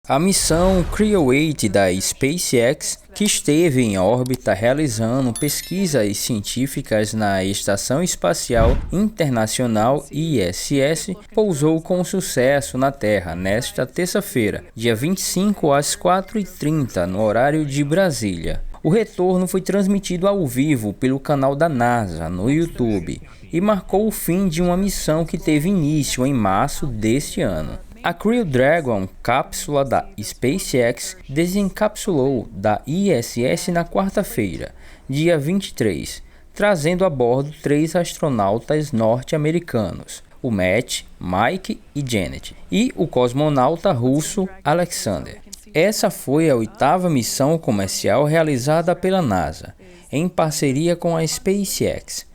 A missão Crew-8 da SpaceX, que esteve em órbita realizando pesquisas científicas na Estação Espacial Internacional ISS, pousou com sucesso na Terra nesta terça-feira, dia 25 às 4h30, no horário de Brasília. O retorno foi transmitido ao vivo pelo canal da NASA no YouTube e marcou o fim de uma missão que teve início em março deste ano. A Crew Dragon, cápsula da SpaceX, desencapsulou da ISS na quarta-feira, dia 23, trazendo a bordo 3 astronautas norte-americanos, o Matt, Mike e Jeanette, e o cosmonauta russo Alexander. Essa foi a 8ª missão comercial realizada pela NASA, em parceria com a SpaceX,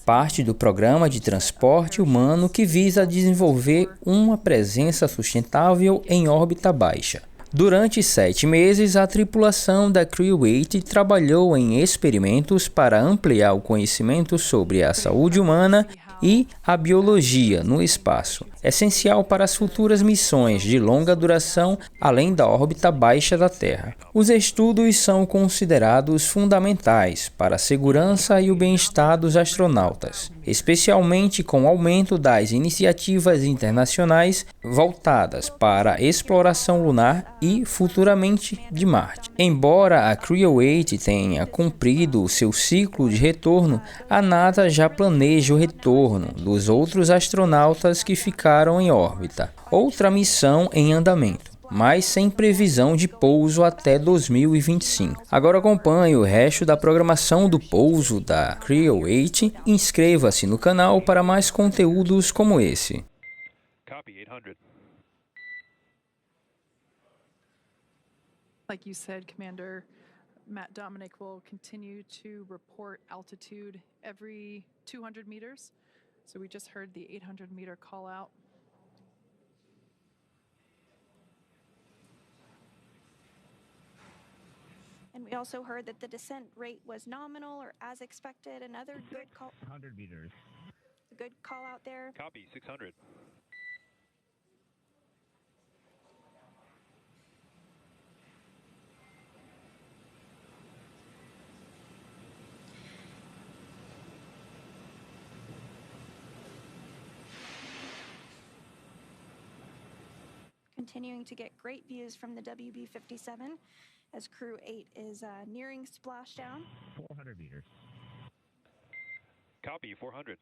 parte do programa de transporte humano que visa desenvolver uma presença sustentável em órbita baixa. Durante 7 meses, a tripulação da Crew-8 trabalhou em experimentos para ampliar o conhecimento sobre a saúde humana e a biologia no espaço, essencial para as futuras missões de longa duração além da órbita baixa da Terra. Os estudos são considerados fundamentais para a segurança e o bem-estar dos astronautas, especialmente com o aumento das iniciativas internacionais voltadas para a exploração lunar e, futuramente, de Marte. Embora a Crew-8 tenha cumprido o seu ciclo de retorno, a NASA já planeja o retorno dos outros astronautas que ficaram em órbita. Outra missão em andamento, mas sem previsão de pouso até 2025. Agora acompanhe o resto da programação do pouso da Crew-8. Inscreva-se no canal para mais conteúdos como esse. Copy 800. Like you said, Commander, Matt Dominick will continue to report altitude every 200 meters. So we just heard the 800-meter call out. And we also heard that the descent rate was nominal or as expected. Another good call. 100 meters. Good call out there. Copy 600. Continuing to get great views from the WB-57 as Crew-8 is nearing splashdown. 400 meters. Copy 400.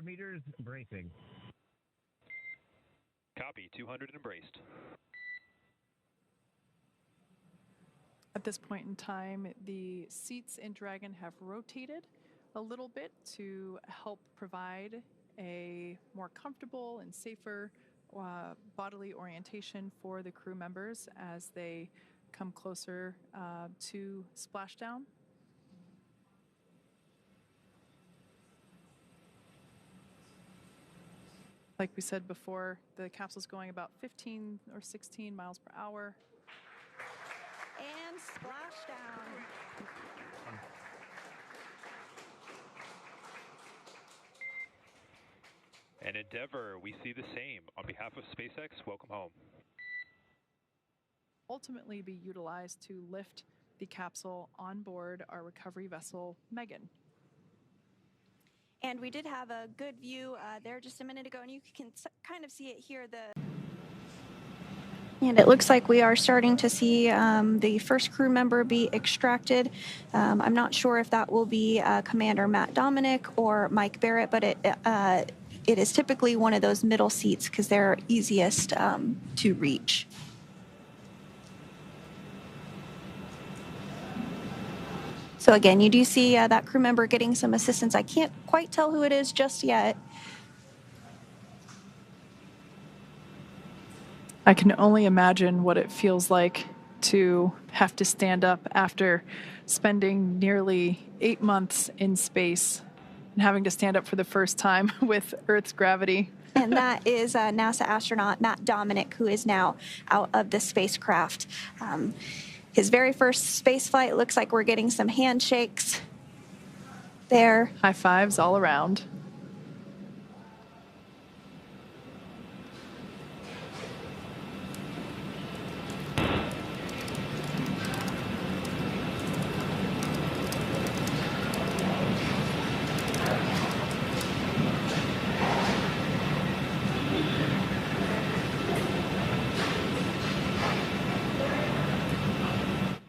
Meters bracing. Copy 200 and braced. At this point in time, the seats in Dragon have rotated a little bit to help provide a more comfortable and safer bodily orientation for the crew members as they come closer to splashdown. Like we said before, the capsule's going about 15 or 16 miles per hour. And splashdown. And Endeavour, we see the same. On behalf of SpaceX, welcome home. Ultimately be utilized to lift the capsule on board our recovery vessel, Megan. And we did have a good view there just a minute ago, and you can kind of see it here. And it looks like we are starting to see the first crew member be extracted. I'm not sure if that will be Commander Matt Dominick or Mike Barrett, but it is typically one of those middle seats because they're easiest to reach. So again, you do see that crew member getting some assistance. I can't quite tell who it is just yet. I can only imagine what it feels like to have to stand up after spending nearly 8 months in space and having to stand up for the first time with Earth's gravity. And that is NASA astronaut Matt Dominick, who is now out of the spacecraft. His very first space flight. Looks like we're getting some handshakes there. High fives all around.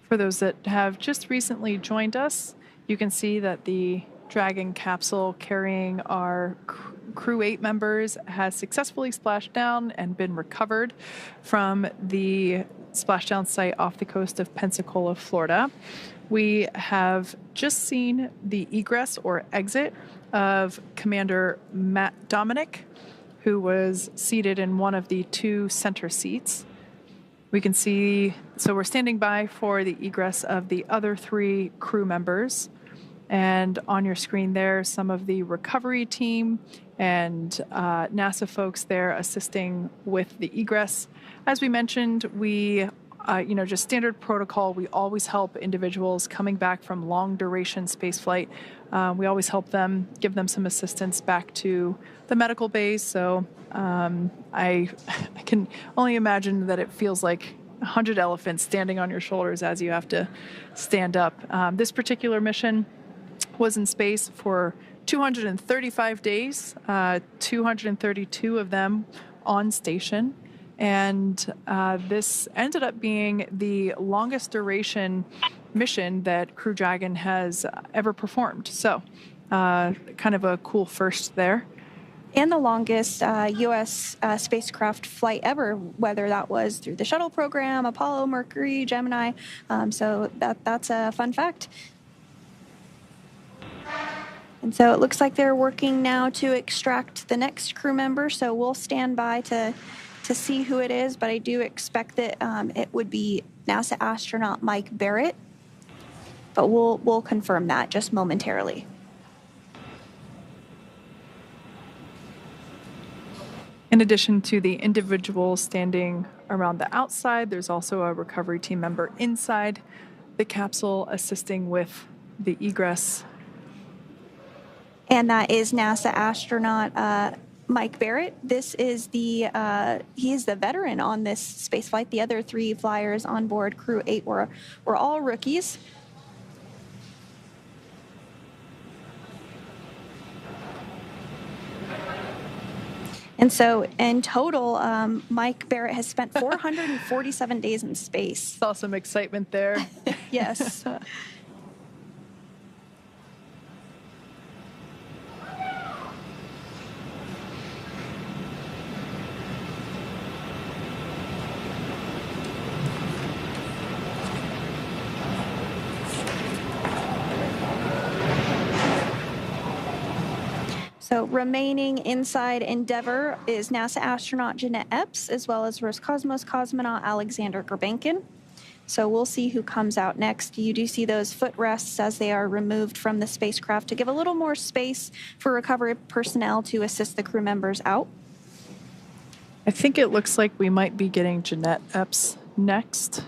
For those that have just recently joined us, you can see that the Dragon capsule carrying our Crew-8 members has successfully splashed down and been recovered from the splashdown site off the coast of Pensacola, Florida. We have just seen the egress or exit of Commander Matt Dominick, who was seated in one of the 2 center seats. We can see, so we're standing by for the egress of the other 3 crew members. And on your screen there, some of the recovery team and NASA folks there assisting with the egress. As we mentioned, we, just standard protocol, we always help individuals coming back from long duration spaceflight. We always help them, give them some assistance back to the medical base. So I can only imagine that it feels like 100 elephants standing on your shoulders as you have to stand up. This particular mission was in space for 235 days, 232 of them on station. And this ended up being the longest duration mission that Crew Dragon has ever performed. So kind of a cool first there. And the longest U.S. Spacecraft flight ever, whether that was through the shuttle program, Apollo, Mercury, Gemini. So that's a fun fact. And so it looks like they're working now to extract the next crew member. So we'll stand by to see who it is. But I do expect that it would be NASA astronaut Mike Barrett. But we'll confirm that just momentarily. In addition to the individual standing around the outside, there's also a recovery team member inside the capsule assisting with the egress. And that is NASA astronaut Mike Barrett. This is he is the veteran on this space flight. The other 3 flyers on board Crew-8 were all rookies. And so in total, Mike Barrett has spent 447 days in space. Saw some excitement there. Yes. So remaining inside Endeavour is NASA astronaut Jeanette Epps, as well as Roscosmos cosmonaut Alexander Grebenkin. So we'll see who comes out next. You do see those footrests as they are removed from the spacecraft to give a little more space for recovery personnel to assist the crew members out. I think it looks like we might be getting Jeanette Epps next.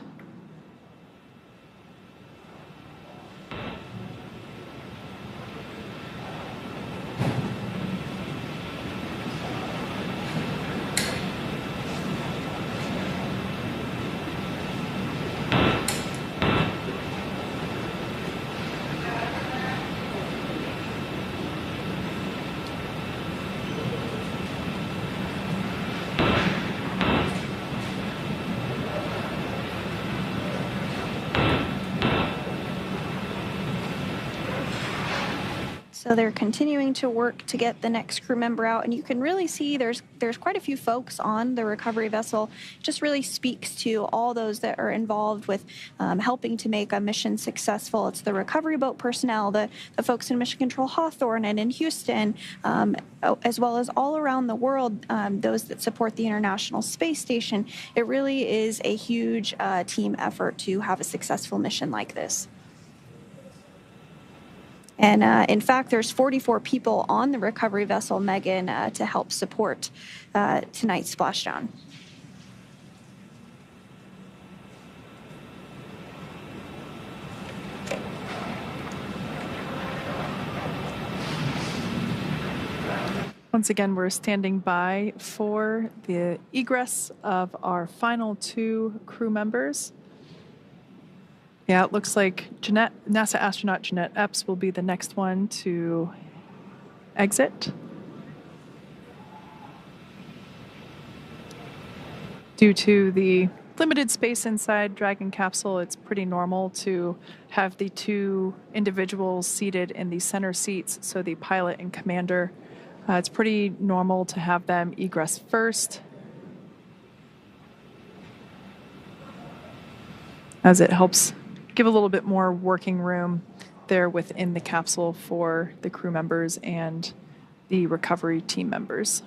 So they're continuing to work to get the next crew member out, and you can really see there's quite a few folks on the recovery vessel. It just really speaks to all those that are involved with helping to make a mission successful. It's the recovery boat personnel, the folks in Mission Control Hawthorne and in Houston, as well as all around the world, those that support the International Space Station. It really is a huge team effort to have a successful mission like this. And in fact, there's 44 people on the recovery vessel, Megan, to help support tonight's splashdown. Once again, we're standing by for the egress of our final 2 crew members. Yeah, it looks like NASA astronaut Jeanette Epps will be the next one to exit. Due to the limited space inside Dragon capsule, it's pretty normal to have the 2 individuals seated in the center seats, so the pilot and commander. It's pretty normal to have them egress first, as it helps give a little bit more working room there within the capsule for the crew members and the recovery team members.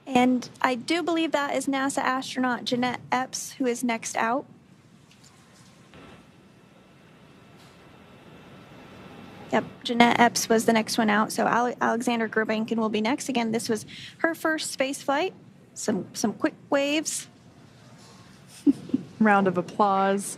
And I do believe that is NASA astronaut Jeanette Epps who is next out. Yep, Jeanette Epps was the next one out, so Alexander Grebenkin will be next. Again, this was her first space flight. Some quick waves. Round of applause.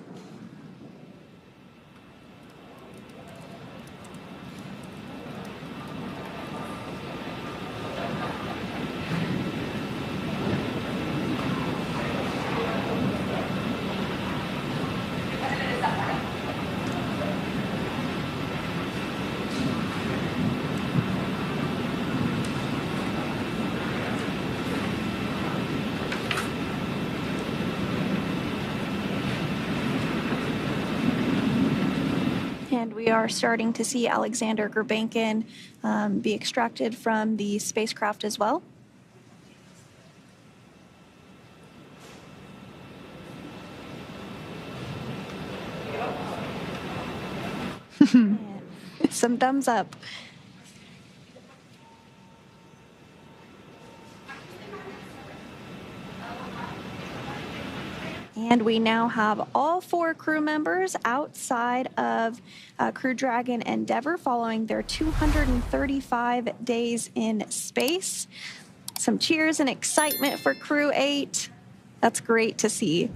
And we are starting to see Alexander Grebenkin be extracted from the spacecraft as well. Some thumbs up. And we now have all 4 crew members outside of Crew Dragon Endeavour following their 235 days in space. Some cheers and excitement for Crew-8. That's great to see.